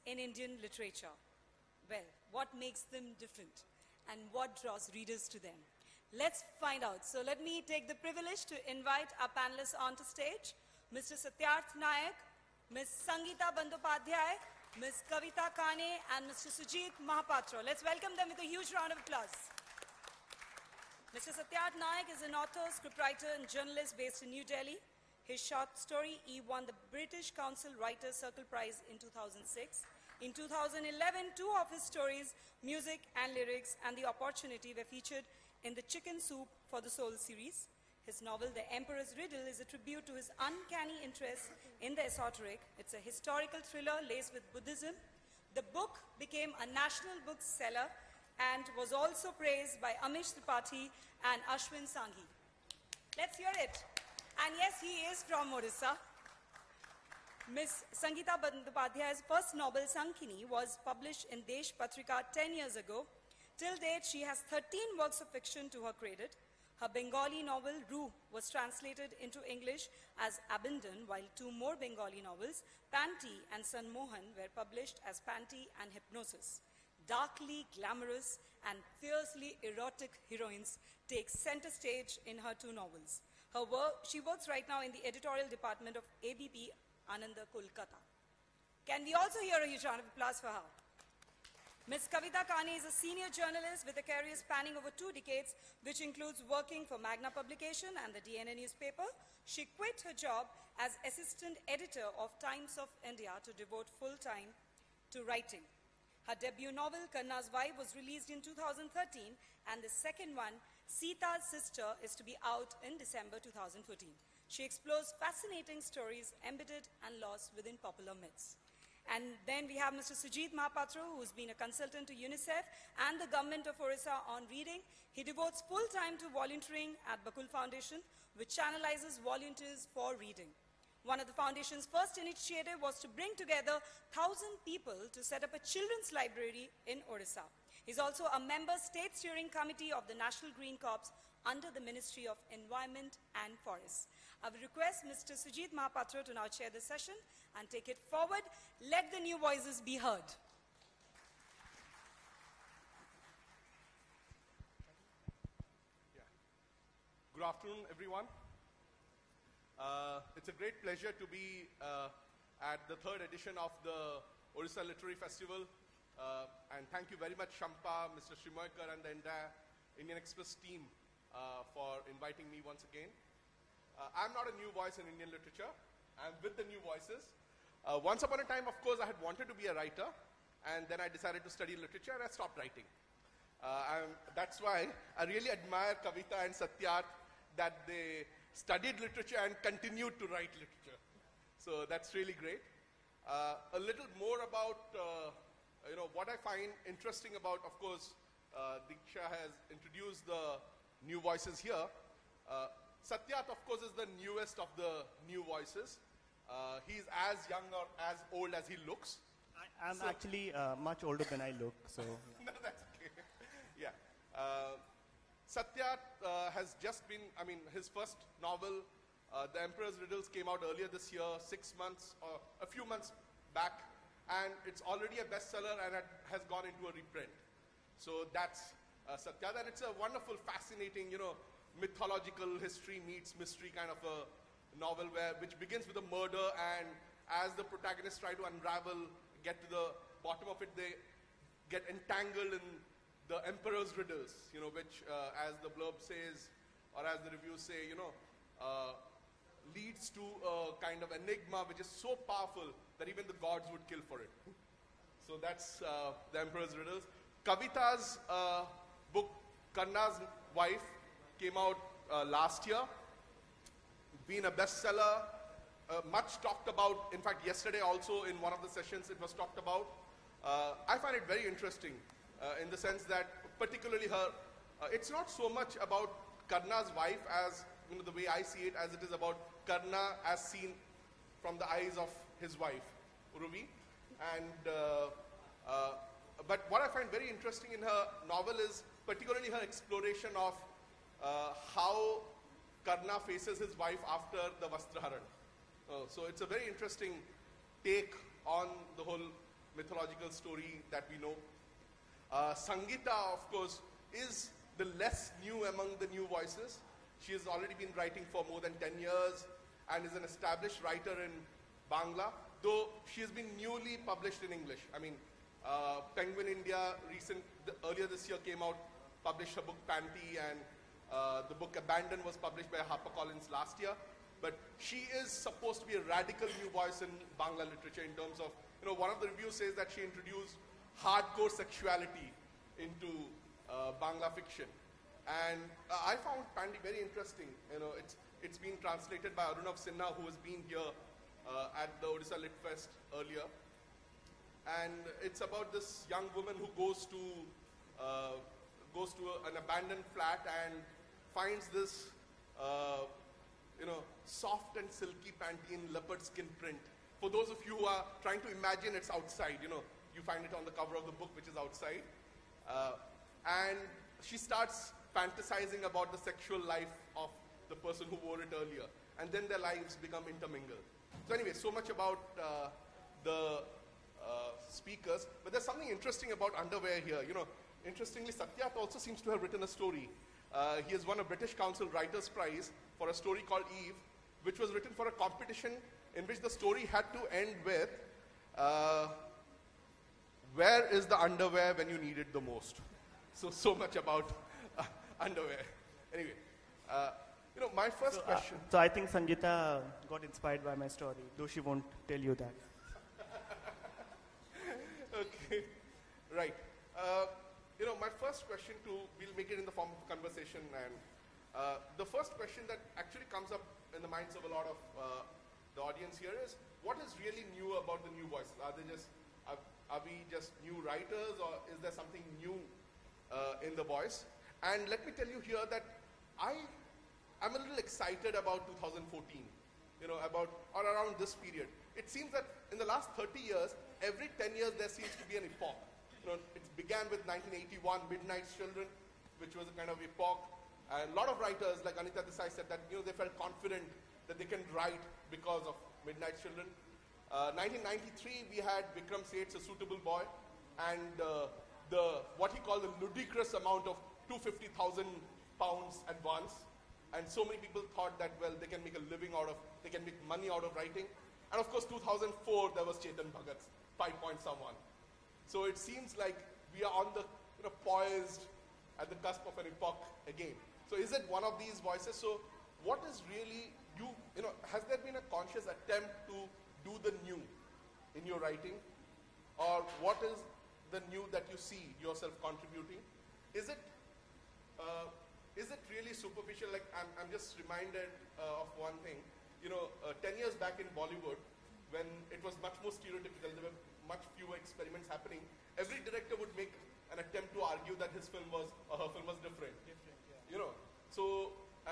in Indian literature? Well, what makes them different and what draws readers to them? Let's find out. So let me take the privilege to invite our panelists onto stage. Mr. Satyarth Nayak, Ms. Sangeeta Bandyopadhyay, Ms. Kavita Kane, and Mr. Sujit Mahapatra. Let's welcome them with a huge round of applause. Mr. Satyarth Nayak is an author, scriptwriter, and journalist based in New Delhi. His short story, E, won the British Council Writers' Circle Prize in 2006. In 2011, two of his stories, Music and Lyrics and The Opportunity, were featured in the Chicken Soup for the Soul series. His novel, The Emperor's Riddle, is a tribute to his uncanny interest in the esoteric. It's a historical thriller laced with Buddhism. The book became a national bookseller and was also praised by Amish Tripathi and Ashwin Sanghi. Let's hear it. And yes, he is from Odisha. Ms. Sangeeta Bandyopadhyay's first novel, Sankini, was published in Desh Patrika 10 years ago. Till date, she has 13 works of fiction to her credit. Her Bengali novel, Roo, was translated into English as Abandon, while two more Bengali novels, Panty and Sanmohan, were published as Panty and Hypnosis. Darkly glamorous and fiercely erotic heroines take center stage in her two novels. She works right now in the editorial department of ABP Ananda, Kolkata. Can we also hear a huge round of applause for her? Ms. Kavita Kane is a senior journalist with a career spanning over 2 decades, which includes working for Magna Publication and the DNA newspaper. She quit her job as assistant editor of Times of India to devote full time to writing. Her debut novel, Karna's Wife, was released in 2013, and the second one, Sita's Sister, is to be out in December 2014. She explores fascinating stories embedded and lost within popular myths. And then we have Mr. Sujit Mahapatra, who's been a consultant to UNICEF and the government of Orissa on reading. He devotes full time to volunteering at Bakul Foundation, which channelizes volunteers for reading. One of the foundation's first initiative was to bring together 1,000 people to set up a children's library in Orissa. He's also a member state steering committee of the National Green Corps under the Ministry of Environment and Forests. I will request Mr. Sujit Mahapatra to now chair the session and take it forward. Let the new voices be heard. Good afternoon, everyone. It's a great pleasure to be at the 3rd edition of the Orissa Literary Festival. And thank you very much, Shampa, Mr. Shimoykar, and the entire Indian Express team for inviting me once again. I'm not a new voice in Indian literature. I'm with the new voices. Once upon a time, of course, I had wanted to be a writer, and then I decided to study literature, and I stopped writing. That's why I really admire Kavita and Satyarth, that they studied literature and continued to write literature. So that's really great. A little more about what I find interesting about, of course, Diksha has introduced the new voices here. Satyarth, of course, is the newest of the new voices. He's as young or as old as he looks. I'm actually much older than I look, so... No, that's okay. Yeah. Satyarth has just been, his first novel, The Emperor's Riddles, came out earlier this year, 6 months, or a few months back, and it's already a bestseller and it has gone into a reprint. So that's Satyarth, and it's a wonderful, fascinating, mythological history meets mystery kind of a novel which begins with a murder, and as the protagonists try to unravel, get to the bottom of it, they get entangled in the Emperor's Riddles, which, as the blurb says, or as the reviews say, leads to a kind of enigma which is so powerful that even the gods would kill for it. So that's the Emperor's Riddles. Kavita's book, Karna's Wife, came out last year, been a bestseller, much talked about. In fact, yesterday also in one of the sessions it was talked about. I find it very interesting in the sense that particularly her, it's not so much about Karna's wife as, the way I see it, as it is about Karna as seen from the eyes of his wife, Urvi. And, but what I find very interesting in her novel is particularly her exploration of how Karna faces his wife after the Vastraharan. So it's a very interesting take on the whole mythological story that we know. Sangeeta, of course, is the less new among the new voices. She has already been writing for more than 10 years and is an established writer in Bangla, though she has been newly published in English. I mean, Penguin India earlier this year came out, published her book Panty, and the book Abandon was published by HarperCollins last year. But she is supposed to be a radical new voice in Bangla literature in terms of, one of the reviews says that she introduced hardcore sexuality into Bangla fiction. And I found Pandy very interesting. It's been translated by Arunav Sinha, who has been here at the Odisha Lit Fest earlier. And it's about this young woman who goes to an abandoned flat and finds this, soft and silky panty in leopard skin print. For those of you who are trying to imagine, it's outside. You find it on the cover of the book, which is outside. And she starts fantasizing about the sexual life of the person who wore it earlier. And then their lives become intermingled. So anyway, so much about the speakers. But there's something interesting about underwear here. Interestingly, Satyat also seems to have written a story. He has won a British Council Writers' Prize for a story called Eve, which was written for a competition in which the story had to end with, where is the underwear when you need it the most? So much about underwear. Anyway, my first question. So I think Sangeeta got inspired by my story, though she won't tell you that. Okay, right. My first question we'll make it in the form of a conversation, and the first question that actually comes up in the minds of a lot of the audience here is, what is really new about the new voices? Are we just new writers, or is there something new in the voice? And let me tell you here that I'm a little excited about 2014, around this period. It seems that in the last 30 years, every 10 years there seems to be an epoch. It began with 1981, Midnight's Children, which was a kind of epoch. And a lot of writers, like Anita Desai, said that they felt confident that they can write because of Midnight's Children. 1993, we had Vikram Seth's A Suitable Boy, and what he called the ludicrous amount of £250,000 advance. And so many people thought that, well, they can make money out of writing. And of course, 2004, there was Chetan Bhagat's 5 Point Someone. So it seems like we are on the, poised at the cusp of an epoch again. So is it one of these voices? So what is really, has there been a conscious attempt to do the new in your writing? Or what is the new that you see yourself contributing? Is it really superficial? Like, I'm just reminded of one thing. 10 years back in Bollywood, when it was much more stereotypical, there were much fewer experiments happening. Every director would make an attempt to argue that his film was, or her film was different. Yeah.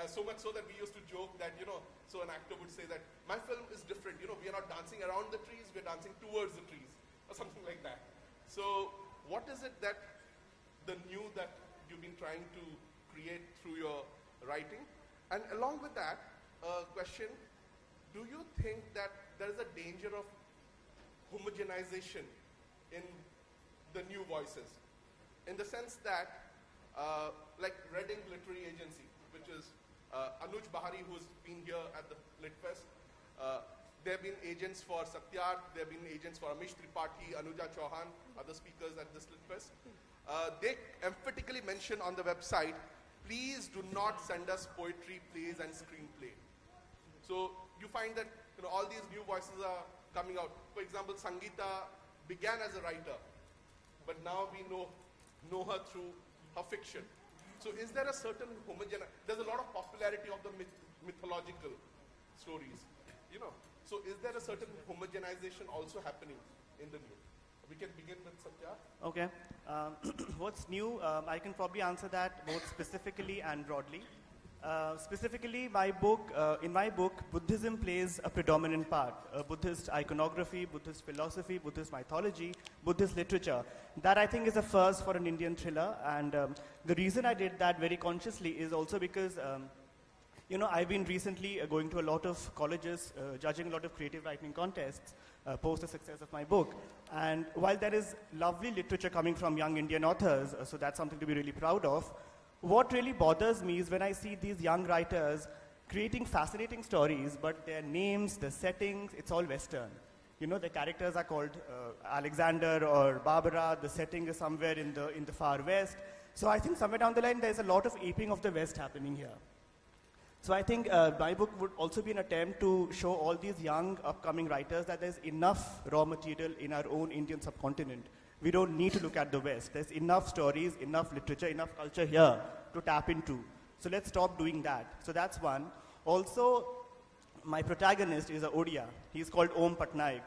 So much so that we used to joke that, so an actor would say that, my film is different, we are not dancing around the trees, we're dancing towards the trees, or something like that. So what is it that, the new that you've been trying to create through your writing? And along with that, question, do you think that there is a danger of homogenization in the new voices? In the sense that, like Red Ink Literary Agency, which is Anuj Bahari, who's been here at the Lit Fest. There have been agents for Satyarth, there have been agents for Amish Tripathi, Anuja Chauhan, other speakers at this Lit Fest. They emphatically mention on the website, please do not send us poetry, plays, and screenplay. So you find that all these new voices are coming out. For example, Sangeeta began as a writer, but now we know her through her fiction. So is there a certain there's a lot of popularity of the mythological stories, So is there a certain homogenization also happening in the new? We can begin with Satya. Okay. What's new? I can probably answer that both specifically and broadly. Specifically, in my book, Buddhism plays a predominant part. Buddhist iconography, Buddhist philosophy, Buddhist mythology, Buddhist literature. That I think is a first for an Indian thriller. And the reason I did that very consciously is also because, I've been recently going to a lot of colleges, judging a lot of creative writing contests. post the success of my book. And while there is lovely literature coming from young Indian authors, so that's something to be really proud of, what really bothers me is when I see these young writers creating fascinating stories, but their names, the settings, it's all Western. You know, the characters are called Alexander or Barbara, the setting is somewhere in the far West. So I think somewhere down the line, there's a lot of aping of the West happening here. So I think my book would also be an attempt to show all these young upcoming writers that there's enough raw material in our own Indian subcontinent. We don't need to look at the West. There's enough stories, enough literature, enough culture here to tap into. So let's stop doing that. So that's one. Also, my protagonist is a Odia. He's called Om Patnaik.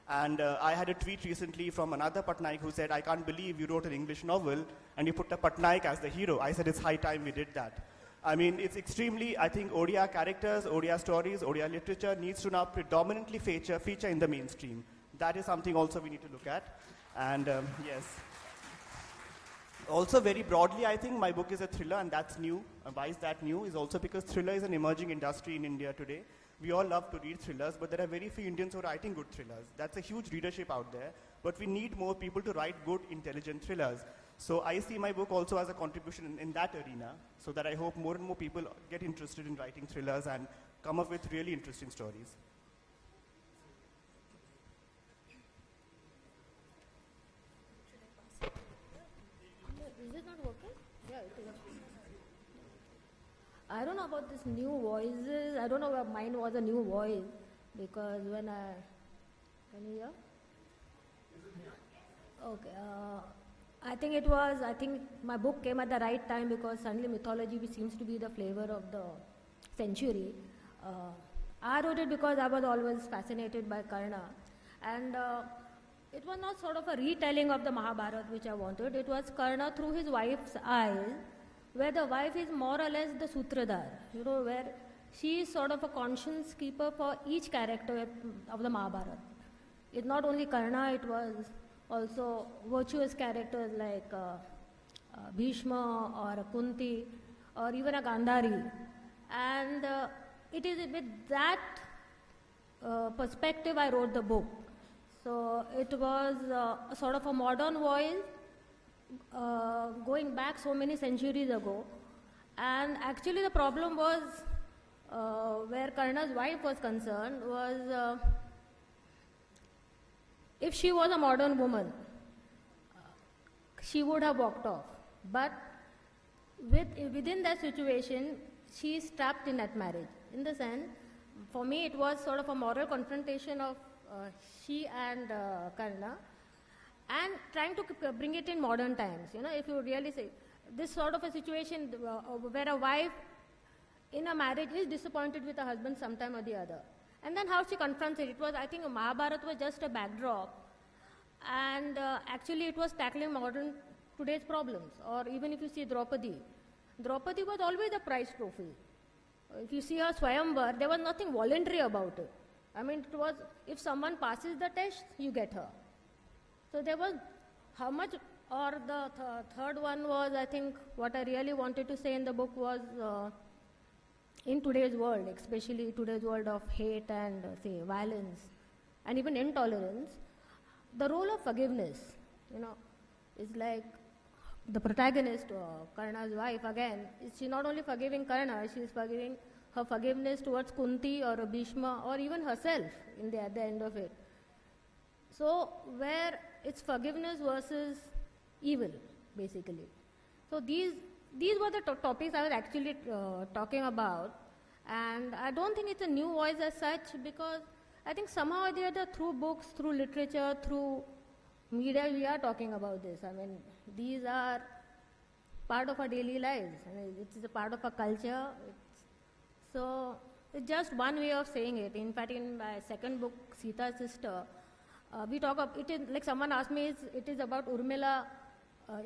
And I had a tweet recently from another Patnaik who said, I can't believe you wrote an English novel and you put a Patnaik as the hero. I said, it's high time we did that. I mean, it's extremely, I think Odia characters, Odia stories, Odia literature needs to now predominantly feature in the mainstream. That is something also we need to look at. And yes. Also very broadly, I think my book is a thriller and that's new. Why is that new? Is also because thriller is an emerging industry in India today. We all love to read thrillers, but there are very few Indians who are writing good thrillers. That's a huge readership out there, but we need more people to write good, intelligent thrillers. So I see my book also as a contribution in that arena, so that I hope more and more people get interested in writing thrillers and come up with really interesting stories. Is it not working? Yeah, it is. I don't know about this new voices. I don't know where mine was a new voice because when I can you hear? Okay. I think my book came at the right time because suddenly mythology seems to be the flavor of the century. I wrote it because I was always fascinated by Karna, and it was not sort of a retelling of the Mahabharata which I wanted. It was Karna through his wife's eyes, where the wife is more or less the Sutradhar, where she is sort of a conscience keeper for each character of the Mahabharata. It's not only Karna, it was also virtuous characters like Bhishma or Kunti or even a Gandhari. And it is with that perspective I wrote the book. So it was a sort of a modern voice going back so many centuries ago. And actually the problem was, where Karna's wife was concerned, was if she was a modern woman, she would have walked off. But within that situation, she is trapped in that marriage. In the sense, for me it was sort of a moral confrontation of she and Karna, and trying to bring it in modern times. If you really say, this sort of a situation where a wife in a marriage is disappointed with her husband sometime or the other. And then how she confronts it. It was, I think, Mahabharata was just a backdrop. And actually it was tackling today's problems. Or even if you see Draupadi. Draupadi was always a prize trophy. If you see her Swayamvar, there was nothing voluntary about it. I mean, it was, if someone passes the test, you get her. So there was how much, or the third one was, I think, what I really wanted to say in the book was, in today's world, especially today's world of hate and, say, violence, and even intolerance, the role of forgiveness, is like the protagonist, Karna's wife, again, she not only forgiving Karna, she is forgiving her forgiveness towards Kunti or Bhishma or even herself at the end of it. So, where it's forgiveness versus evil, basically. So, these were the topics I was actually talking about, and I don't think it's a new voice as such, because I think somehow or the other, through books, through literature, through media, we are talking about this. I mean, these are part of our daily lives. I mean, it's a part of our culture. So it's just one way of saying it. In fact, in my second book, Sita's Sister, we talk about it. Is like someone asked me, it is about Urmila.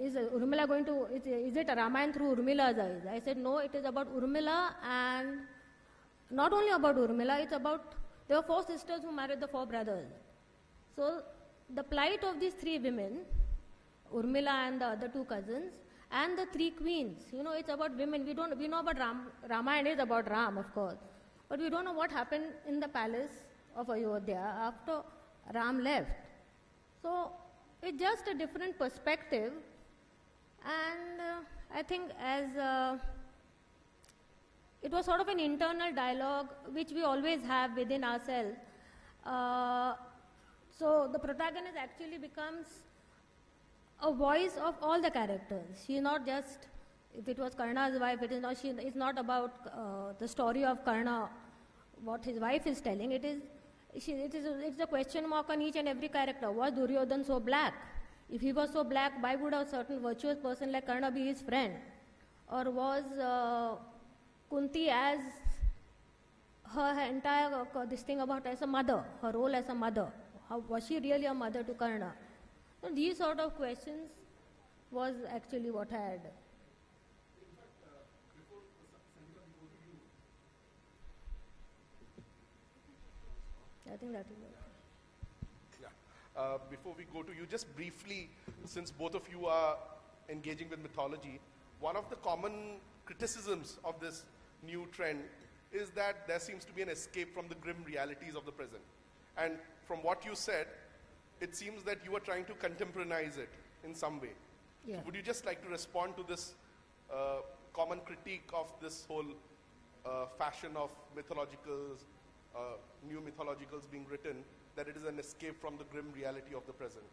Is Urmila going to? Is it a Ramayana through Urmila's eyes? I said no. It is about Urmila, and not only about Urmila. It's about, there were 4 sisters who married the 4 brothers. So the plight of these 3 women, Urmila and the other 2 cousins, and the 3 queens. It's about women. We know about Ramayana is about Ram, of course, but we don't know what happened in the palace of Ayodhya after Ram left. So it's just a different perspective, and I think as it was sort of an internal dialogue which we always have within ourselves. So the protagonist actually becomes a voice of all the characters. She is not just, if it was Karna's wife, it is not, it's not about the story of Karna, what his wife is telling. It's a question mark on each and every character. Was Duryodhan so black? If he was so black, why would a certain virtuous person like Karna be his friend? Or was Kunti as her entire this thing about as a mother, her role as a mother? How, was she really a mother to Karna? So these sort of questions was actually what I had. I think that is it. Yeah. Before we go to you, just briefly, since both of you are engaging with mythology, one of the common criticisms of this new trend is that there seems to be an escape from the grim realities of the present. And from what you said, it seems that you are trying to contemporarize it in some way. Yeah. So would you just like to respond to this common critique of this whole fashion of mythologicals, new mythologicals being written, that it is an escape from the grim reality of the present?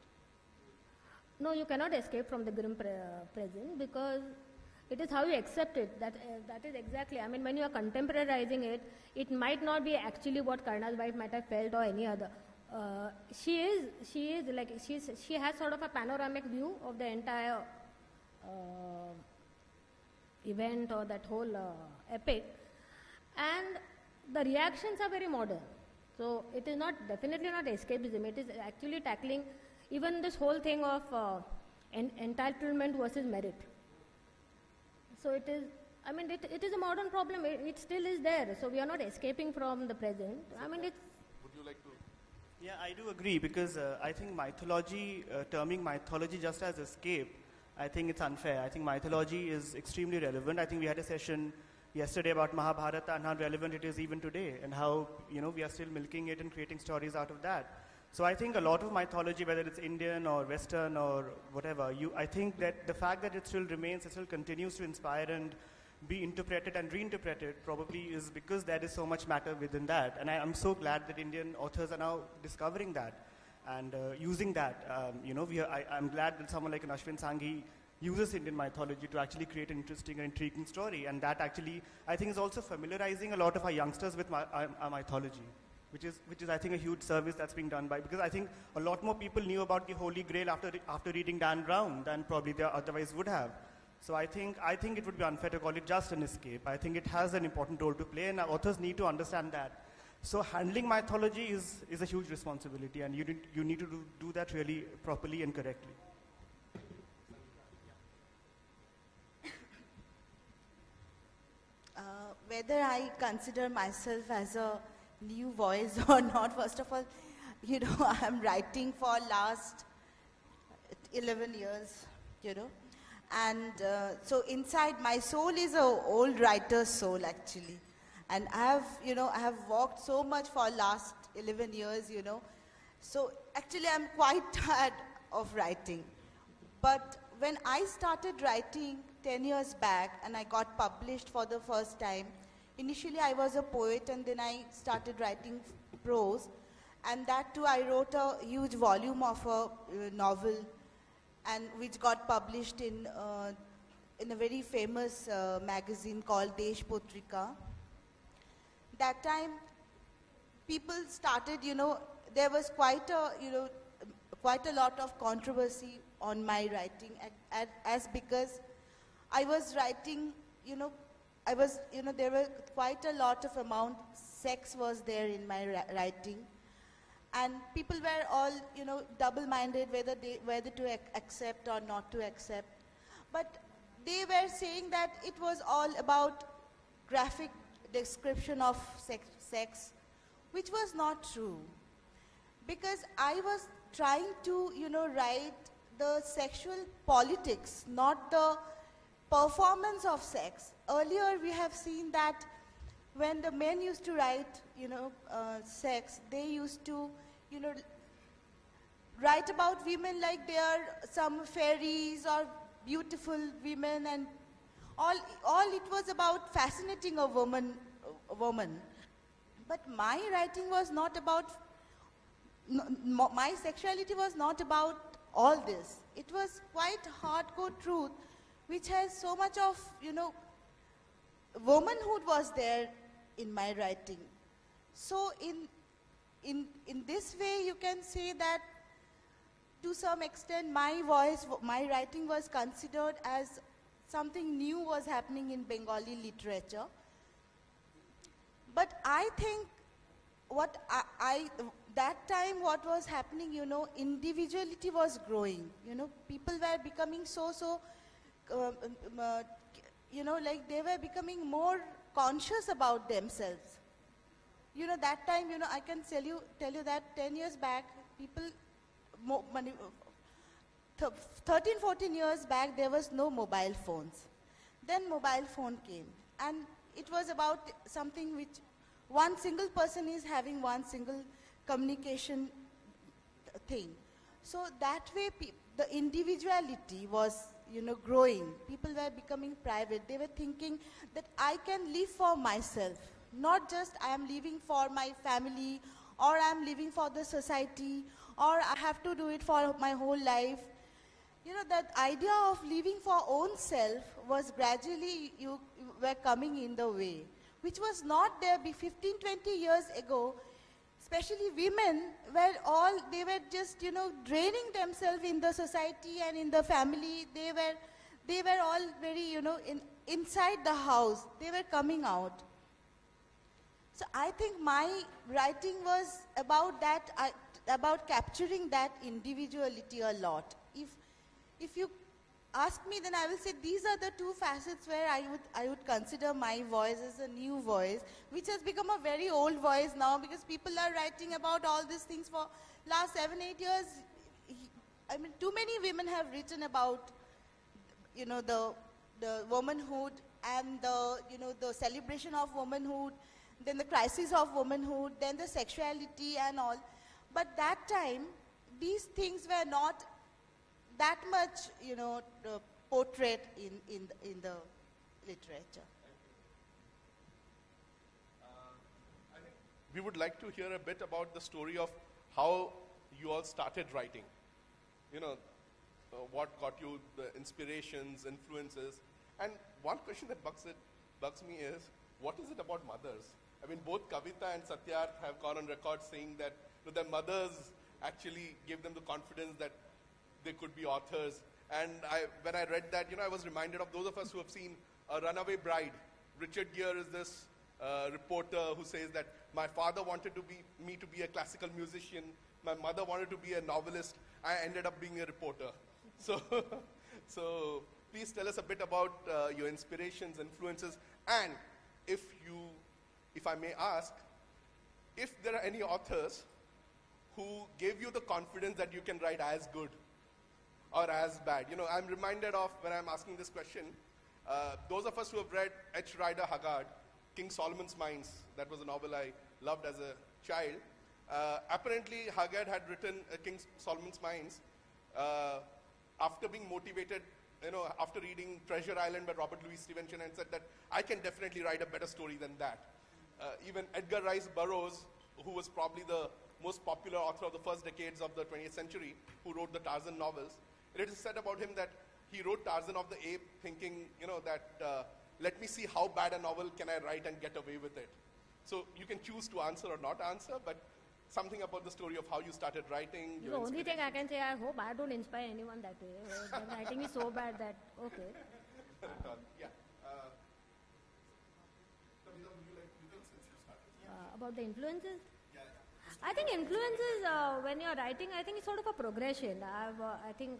No, you cannot escape from the grim present, because it is how you accept it. That is exactly, I mean, when you are contemporarizing it, it might not be actually what Karna's wife might have felt or any other. She has sort of a panoramic view of the entire event or that whole epic, and the reactions are very modern. So it is definitely not escapism. It is actually tackling even this whole thing of entitlement versus merit. So it is, I mean, it is a modern problem. It still is there. So we are not escaping from the present. I mean, it's. Would you like to? Yeah, I do agree, because I think mythology, terming mythology just as escape, I think it's unfair. I think mythology is extremely relevant. I think we had a session yesterday about Mahabharata and how relevant it is even today, and how, you know, we are still milking it and creating stories out of that. So I think a lot of mythology, whether it's Indian or Western or whatever, I think that the fact that it still remains, it still continues to inspire and be interpreted and reinterpreted probably is because there is so much matter within that. And I'm so glad that Indian authors are now discovering that and using that. I'm glad that someone like an Ashwin Sanghi uses Indian mythology to actually create an interesting and intriguing story. And that actually, I think, is also familiarizing a lot of our youngsters with our mythology, which is, I think, a huge service that's being done by, because I think a lot more people knew about the Holy Grail after reading Dan Brown than probably they otherwise would have. So I think it would be unfair to call it just an escape. I think it has an important role to play, and our authors need to understand that. So handling mythology is a huge responsibility, and you need to do that really properly and correctly. Whether I consider myself as a new voice or not, first of all, you know, I'm writing for last 11 years, you know. And so inside my soul is a old writer's soul, actually. And I have walked so much for last 11 years, you know. So actually I'm quite tired of writing. But when I started writing 10 years back and I got published for the first time, initially I was a poet, and then I started writing prose. And that too, I wrote a huge volume of a novel, and which got published in a very famous magazine called Deshpotrika. That time, people started, you know, there was quite a lot of controversy on my writing, as because I was writing, you know, there were quite a lot of amount, sex was there in my writing. And people were all, you know, double-minded whether to accept or not to accept. But they were saying that it was all about graphic description of sex, which was not true. Because I was trying to, you know, write the sexual politics, not the performance of sex. Earlier we have seen that when the men used to write, you know, sex, they used to, you know, write about women like they are some fairies or beautiful women, and all it was about fascinating a woman. But my writing was not about, my sexuality was not about all this. It was quite hardcore truth, which has so much of, womanhood was there in my writing. So in this way, you can say that to some extent my writing was considered as something new was happening in Bengali literature. But I think what that time what was happening, individuality was growing. People were becoming like they were becoming more conscious about themselves. That time, I can tell you that 10 years back, people, 13, 14 years back, there was no mobile phones. Then mobile phone came, and it was about something which one single person is having one single communication thing. So that way, the individuality was, growing. People were becoming private. They were thinking that I can live for myself, not just I am living for my family, or I am living for the society, or I have to do it for my whole life. That idea of living for own self was gradually you were coming in the way, which was not there 15, 20 years ago. Especially women they were just, draining themselves in the society and in the family. They were all very, inside the house. They were coming out. So I think my writing was about that, about capturing that individuality a lot. If you ask me, then I will say these are the two facets where I would consider my voice as a new voice, which has become a very old voice now because people are writing about all these things for last 7, 8 years. I mean, too many women have written about, the womanhood and the celebration of womanhood, then the crisis of womanhood, then the sexuality and all. But that time, these things were not that much, portrait in the literature. I think we would like to hear a bit about the story of how you all started writing. What got you the inspirations, influences. And one question that bugs me is, what is it about mothers? I mean, both Kavita and Satyarth have gone on record saying that their mothers actually gave them the confidence that they could be authors. And when I read that, I was reminded of those of us who have seen A Runaway Bride. Richard Gere is this reporter who says that my father wanted me to be a classical musician. My mother wanted to be a novelist. I ended up being a reporter. So please tell us a bit about your inspirations, influences, and if I may ask, if there are any authors who gave you the confidence that you can write as good or as bad. I'm reminded of, when I'm asking this question, those of us who have read H. Rider Haggard, King Solomon's Mines, that was a novel I loved as a child. Apparently, Haggard had written King Solomon's Mines after being motivated, after reading Treasure Island by Robert Louis Stevenson, and said that I can definitely write a better story than that. Even Edgar Rice Burroughs, who was probably the most popular author of the first decades of the 20th century, who wrote the Tarzan novels, it is said about him that he wrote Tarzan of the Ape thinking, that let me see how bad a novel can I write and get away with it. So you can choose to answer or not answer, but something about the story of how you started writing. The only thing I can say, I hope I don't inspire anyone that way. The writing is so bad that, okay. Yeah. About the influences? I think influences, when you're writing, I think it's sort of a progression. I think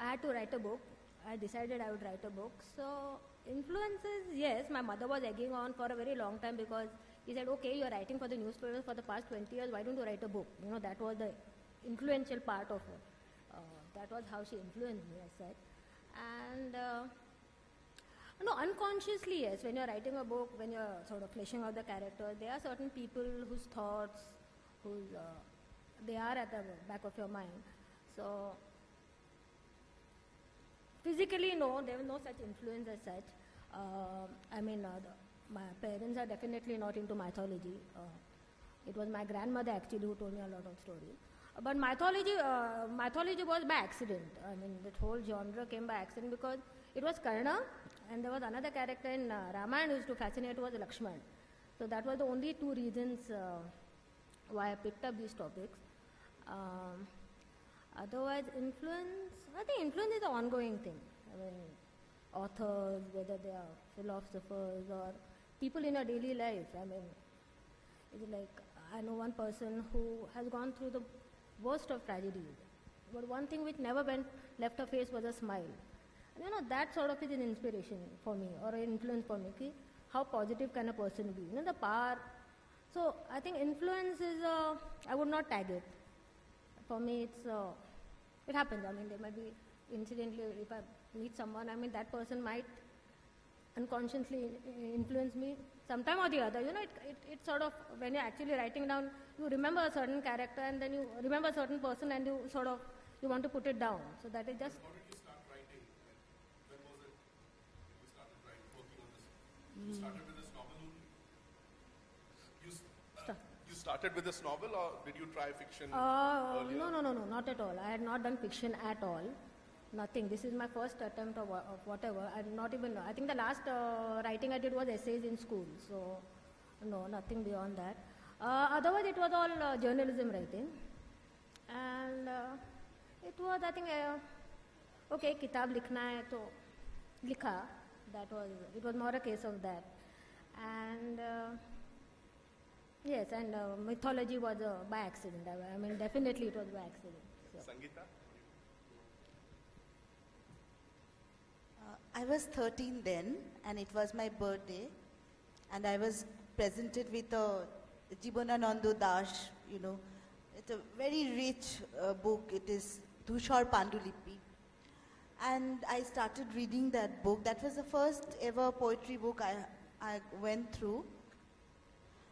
I had to write a book. I decided I would write a book. So influences, yes, my mother was egging on for a very long time because he said, okay, you're writing for the newspapers for the past 20 years, why don't you write a book? That was the influential part of her. That was how she influenced me, I said. And unconsciously, yes, when you're writing a book, when you're sort of fleshing out the character, there are certain people whose thoughts, whose they are at the back of your mind. So physically, no, there was no such influence as such. My parents are definitely not into mythology. It was my grandmother actually who told me a lot of stories. But mythology was by accident. I mean, that whole genre came by accident because it was Karna, and there was another character in Ramayana who used to fascinate, was Lakshman. So that was the only two reasons why I picked up these topics. Otherwise, influence, I think influence is an ongoing thing. I mean, authors, whether they are philosophers or people in your daily life. I mean, it's like, I know one person who has gone through the worst of tragedies, but one thing which never left her face was a smile. And that sort of is an inspiration for me, or an influence for me. Okay? How positive can a person be? The power. So I think influence is, I would not tag it. For me, it happens. I mean, there might be, incidentally, if I meet someone, I mean, that person might unconsciously influence me sometime or the other. It's sort of, when you're actually writing down, you remember a certain character and then you remember a certain person and you want to put it down. So that is just... How did you start writing? When was it you started working on this? You started with this novel only? You started with this novel, or did you try fiction earlier? No, not at all. I had not done fiction at all. Nothing. This is my first attempt of whatever. I think the last writing I did was essays in school. So, no, nothing beyond that. Otherwise, it was all journalism writing. And it was, I think, okay, kitab likhna hai, to likha. It was more a case of that. And yes, and mythology was by accident. I mean, definitely it was by accident. So. Sangeeta? I was 13 then, and it was my birthday, and I was presented with a Jibanananda Das, it's a very rich book. It is Tushar Pandulipi. And I started reading that book. That was the first ever poetry book I went through.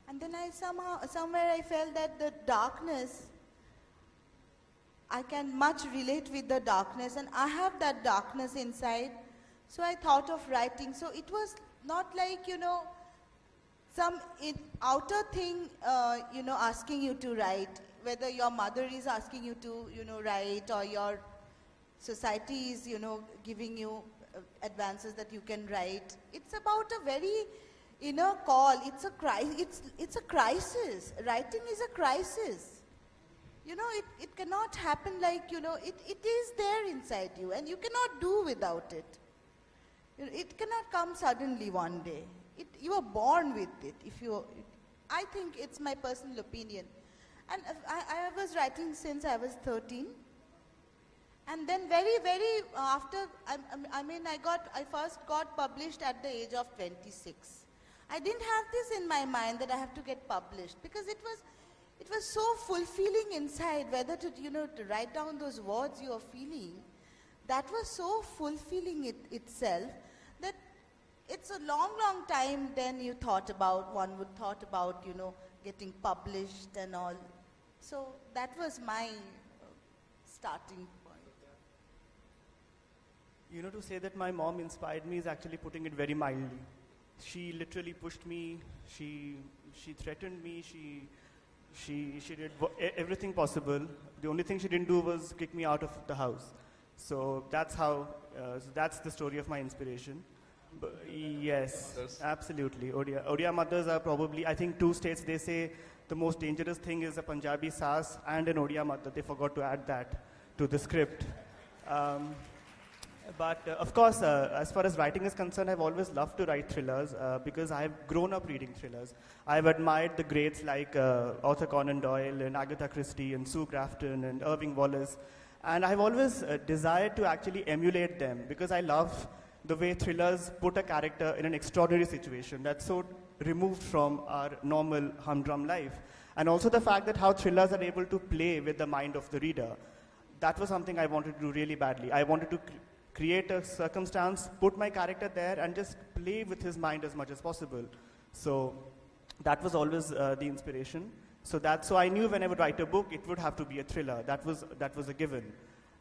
And then somewhere I felt that the darkness, I can much relate with the darkness, and I have that darkness inside. So I thought of writing. So it was not like, some outer thing, asking you to write, whether your mother is asking you to, write, or your society is, giving you advances that you can write. It's about a very inner call. It's a crisis. Writing is a crisis. It cannot happen like, it is there inside you, and you cannot do without it. It cannot come suddenly one day. You are born with it. I think it's my personal opinion. And I was writing since I was 13. And then very, very after, I first got published at the age of 26. I didn't have this in my mind that I have to get published, because it was so fulfilling inside, whether to write down those words you are feeling. That was so fulfilling itself, that it's a long, long time then one would thought about, getting published and all. So that was my starting point. To say that my mom inspired me is actually putting it very mildly. She literally pushed me, she threatened me, she did everything possible. The only thing she didn't do was kick me out of the house. So that's that's the story of my inspiration. Yes, absolutely. Odia mothers are probably, I think, two states, they say the most dangerous thing is a Punjabi saas and an Odia mother. They forgot to add that to the script. But of course, as far as writing is concerned, I've always loved to write thrillers because I've grown up reading thrillers. I've admired the greats like Arthur Conan Doyle and Agatha Christie and Sue Grafton and Irving Wallace. And I've always desired to actually emulate them, because I love the way thrillers put a character in an extraordinary situation that's so removed from our normal humdrum life. And also the fact that how thrillers are able to play with the mind of the reader. That was something I wanted to do really badly. I wanted to create a circumstance, put my character there, and just play with his mind as much as possible. So that was always the inspiration. So I knew when I would write a book, it would have to be a thriller. That was a given.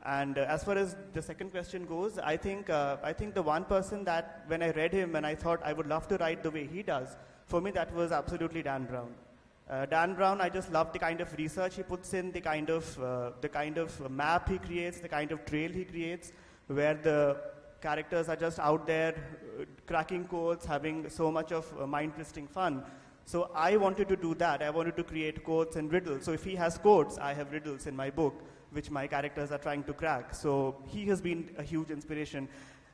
And as far as the second question goes, I think the one person that when I read him and I thought I would love to write the way he does, for me that was absolutely Dan Brown. Dan Brown, I just love the kind of research he puts in, the kind of map he creates, the kind of trail he creates, where the characters are just out there cracking codes, having so much of mind-twisting fun. So I wanted to do that. I wanted to create codes and riddles. So if he has codes, I have riddles in my book, which my characters are trying to crack. So he has been a huge inspiration.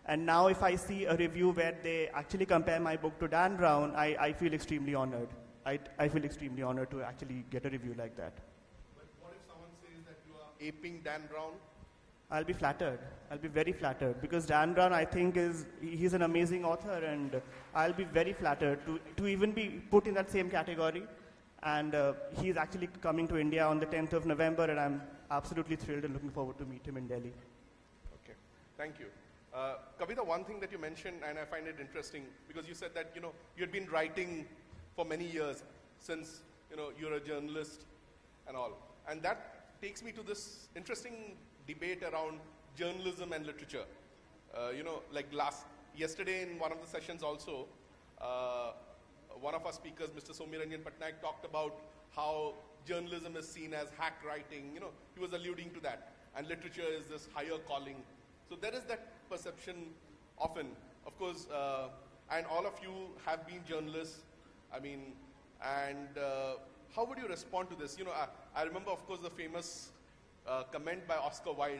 And now if I see a review where they actually compare my book to Dan Brown, I feel extremely honored. I feel extremely honored to actually get a review like that. But what if someone says that you are aping Dan Brown? I'll be flattered. I'll be very flattered because Dan Brown, I think, he's an amazing author, and I'll be very flattered to even be put in that same category. And he's actually coming to India on the 10th of November, and I'm absolutely thrilled and looking forward to meet him in Delhi. Okay, thank you. Kavita, one thing that you mentioned, and I find it interesting, because you said that you had been writing for many years since you're a journalist and all, and that takes me to this interesting debate around journalism and literature. Like yesterday in one of the sessions also, one of our speakers, Mr. Somiranjan Patnaik, talked about how journalism is seen as hack writing. He was alluding to that, and literature is this higher calling. So there is that perception often, of course, and all of you have been journalists. I mean, and how would you respond to this? I remember, of course, the famous comment by Oscar Wilde,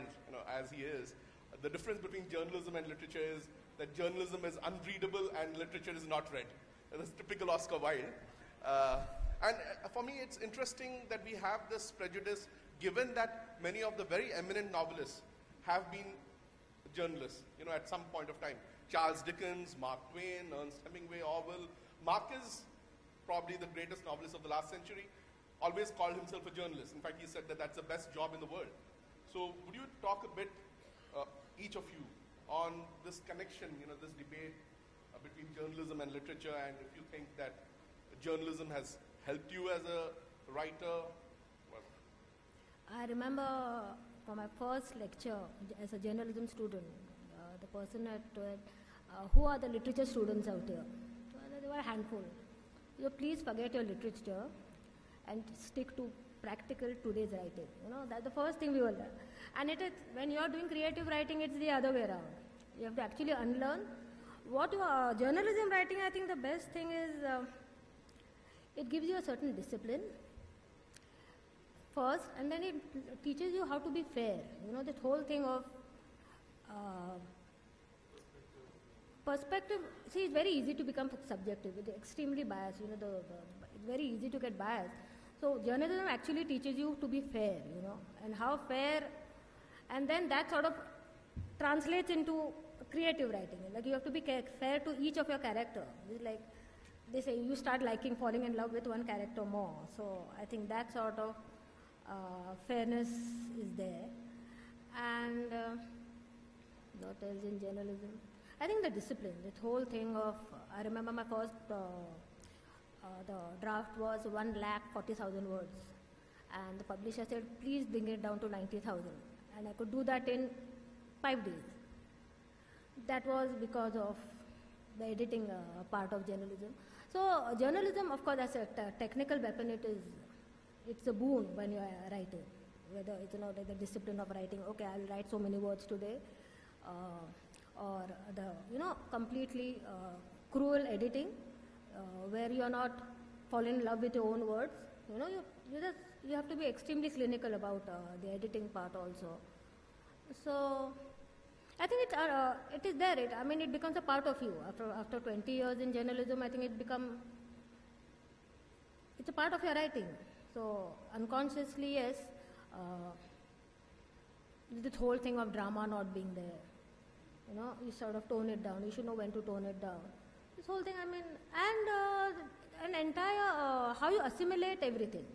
as he is. The difference between journalism and literature is that journalism is unreadable and literature is not read. That's typical Oscar Wilde. And for me, it's interesting that we have this prejudice, given that many of the very eminent novelists have been journalists, at some point of time. Charles Dickens, Mark Twain, Ernest Hemingway, Orwell. Mark is probably the greatest novelist of the last century, always called himself a journalist. In fact, he said that that's the best job in the world. So would you talk a bit, each of you, on this connection, this debate between journalism and literature, and if you think that journalism has helped you as a writer? Well, I remember for my first lecture as a journalism student, the person had told, who are the literature students out here? So there were a handful. So please forget your literature and stick to practical today's writing. That's the first thing we will learn. And it is, when you are doing creative writing, it's the other way around. You have to actually unlearn. What you are, journalism writing, I think the best thing is, it gives you a certain discipline first, and then it teaches you how to be fair. This whole thing of perspective. See, it's very easy to become subjective. It's extremely biased. It's very easy to get biased. So journalism actually teaches you to be fair, and how fair, and then that sort of translates into creative writing. Like you have to be fair to each of your character. It's like they say you start falling in love with one character more. So I think that sort of fairness is there. And what else in journalism? I think the discipline, this whole thing of, I remember my first, the draft was 140,000 words. And the publisher said, please bring it down to 90,000. And I could do that in 5 days. That was because of the editing part of journalism. So journalism, of course, as a technical weapon, it's a boon when you are writing. Whether it's like the discipline of writing, okay, I'll write so many words today, or the completely cruel editing, where you are not falling in love with your own words. You have to be extremely clinical about the editing part also. So I think it is there. It becomes a part of you. After 20 years in journalism, I think it's a part of your writing. So unconsciously, yes, this whole thing of drama not being there. You sort of tone it down. You should know when to tone it down. This whole thing, and an entire, how you assimilate everything,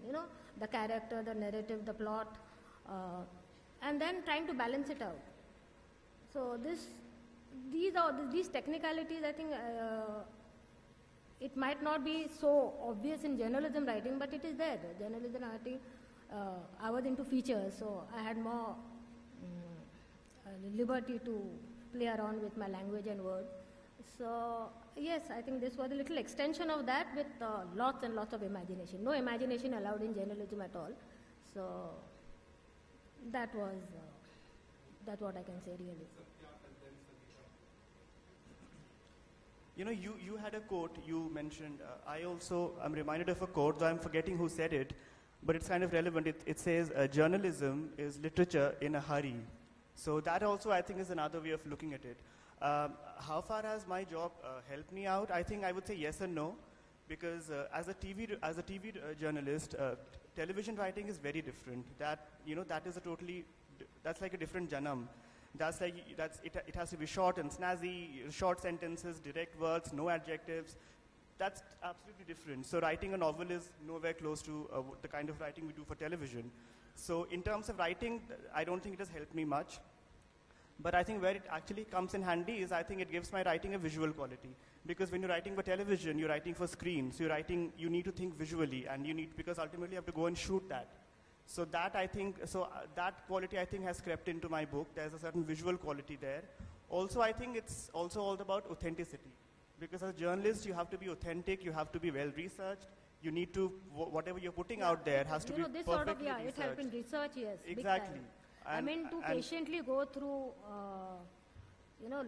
the character, the narrative, the plot, and then trying to balance it out. So these technicalities, I think, it might not be so obvious in journalism writing, but it is there. Journalism writing, I was into features, so I had more liberty to play around with my language and words. So yes, I think this was a little extension of that with lots and lots of imagination. No imagination allowed in journalism at all. So that was that's what I can say really. You know, you had a quote you mentioned. I also am reminded of a quote, though I'm forgetting who said it, but it's kind of relevant. It says, journalism is literature in a hurry. So that also, I think, is another way of looking at it. How far has my job helped me out? I think I would say yes and no, because as a TV journalist, television writing is very different. That is that's like a different janam. It has to be short and snazzy, short sentences, direct words, no adjectives. That's absolutely different. So writing a novel is nowhere close to the kind of writing we do for television. So in terms of writing, I don't think it has helped me much. But I think where it actually comes in handy is I think it gives my writing a visual quality. Because when you're writing for television, you're writing for screen. So you need to think visually, and because ultimately you have to go and shoot that. So that that quality I think has crept into my book. There's a certain visual quality there. Also, I think it's also all about authenticity. Because as a journalist, you have to be authentic, you have to be well researched. You need to, whatever you're putting out there has to be this perfectly sort of, researched. it helped in research, yes. Exactly. Big time. I mean, to patiently go through,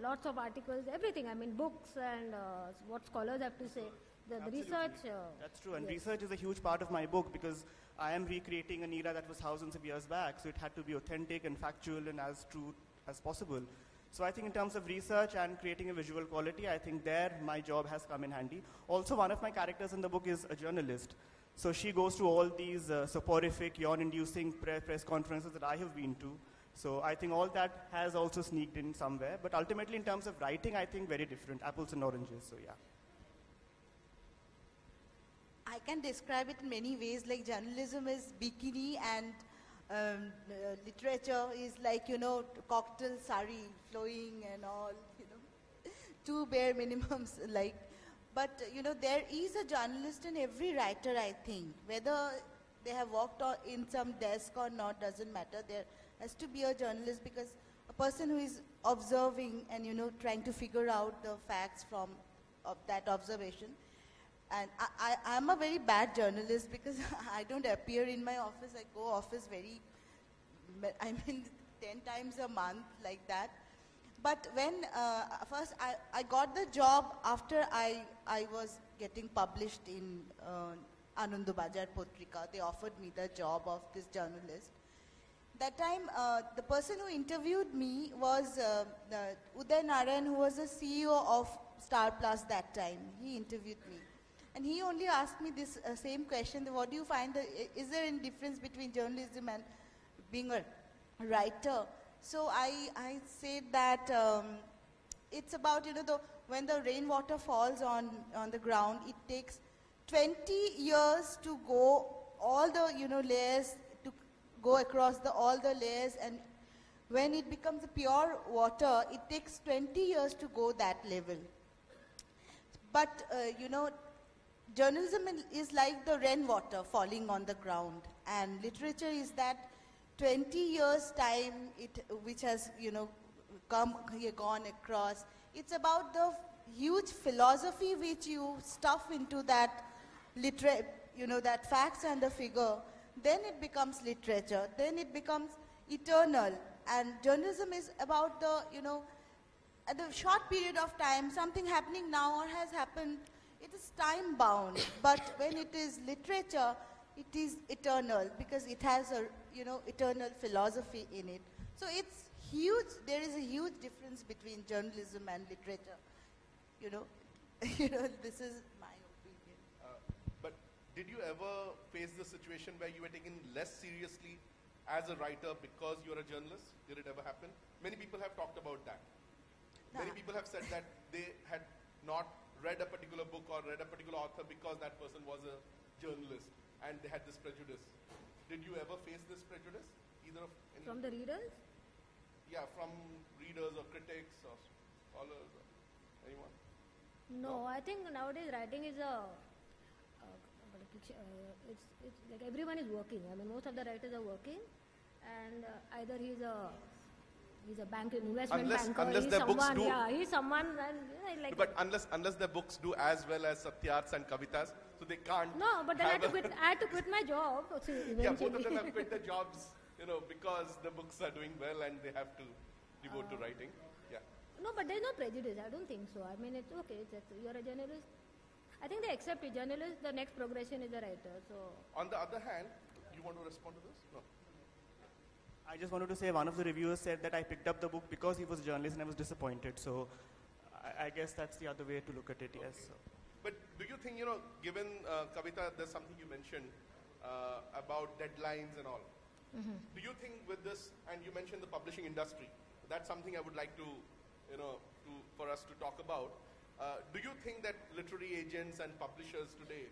lots of articles, everything. I mean, books and what scholars have to say. The research. That's true, and yes. research is a huge part of my book because I am recreating an era that was thousands of years back, so it had to be authentic and factual and as true as possible. So I think in terms of research and creating a visual quality, I think there my job has come in handy. Also, one of my characters in the book is a journalist. So she goes to all these soporific, yawn-inducing press conferences that I have been to. So I think all that has also sneaked in somewhere. But ultimately, in terms of writing, I think very different, apples and oranges, so yeah. I can describe it in many ways, like journalism is bikini and literature is like, cocktail sari, flowing and all, two bare minimums like. But, there is a journalist in every writer, I think. Whether they have worked in some desk or not doesn't matter. There has to be a journalist because a person who is observing and, trying to figure out the facts from that observation. And I'm a very bad journalist because I don't appear in my office. I go office 10 times a month like that. But when first I got the job after I was getting published in Anandabajar Potrika, they offered me the job of this journalist. That time, the person who interviewed me was Uday Narayan, who was the CEO of Star Plus that time. He interviewed me. And he only asked me this same question, what do you find, is there any difference between journalism and being a writer? So I said that it's about, when the rainwater falls on the ground, it takes 20 years to go all the, layers, to go across all the layers, and when it becomes a pure water, it takes 20 years to go that level. But, journalism is like the rainwater falling on the ground, and literature is that 20 years time which has gone across. It's about the huge philosophy which you stuff into that that facts and the figure. Then it becomes literature. Then it becomes eternal. And journalism is about the at the short period of time, something happening now or has happened. It is time bound, but when it is literature, it is eternal because it has a eternal philosophy in it. So it's huge. There is a huge difference between journalism and literature. This is my opinion. But did you ever face the situation where you were taken less seriously as a writer because you're a journalist? Did it ever happen? Many people have talked about that. Many people have said that they had not read a particular book or read a particular author because that person was a journalist and they had this prejudice. Did you ever face this prejudice? Either of any? From the readers? Yeah, from readers or critics or scholars or anyone? No, I think nowadays writing is it's like everyone is working. I mean, most of the writers are working, and either he's a bank investment banker. Unless He's their books someone, do. yeah, he's someone, and like. But unless the books do as well as Satyarth's and Kavita's, so they can't. No, but then I have had to quit my job. So yeah, both of eventually. them have quit their jobs, because the books are doing well and they have to devote to writing. Yeah. No, but there's no prejudice. I don't think so. I mean, it's okay. You're a journalist. I think they accept it. Journalist, the next progression is a writer. So. On the other hand, you want to respond to this? No. I just wanted to say one of the reviewers said that I picked up the book because he was a journalist and I was disappointed. So I guess that's the other way to look at it, yes. So. But do you think, given Kavita, there's something you mentioned about deadlines and all. Do you think with this, and you mentioned the publishing industry, that's something I would like to, for us to talk about. Do you think that literary agents and publishers today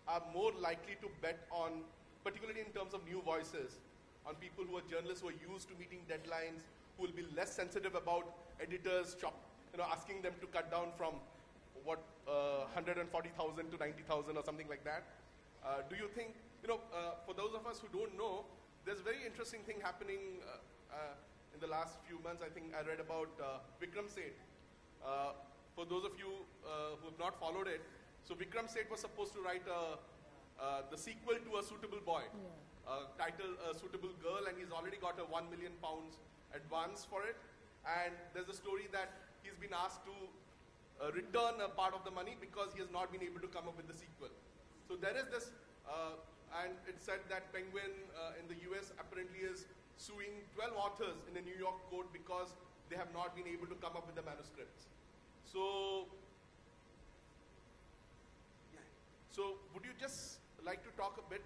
are more likely to bet on, particularly in terms of new voices, on people who are journalists who are used to meeting deadlines, who will be less sensitive about editors, asking them to cut down from 140,000 to 90,000 or something like that? Do you think, for those of us who don't know, there's a very interesting thing happening in the last few months. I think I read about Vikram Seth. For those of you who have not followed it, so Vikram Seth was supposed to write the sequel to A Suitable Boy, titled A Suitable Girl, and he's already got a £1 million advance for it. And there's a story that he's been asked to return a part of the money because he has not been able to come up with the sequel. So there is this, and it said that Penguin in the US apparently is suing 12 authors in a New York court because they have not been able to come up with the manuscripts. So would you just like to talk a bit,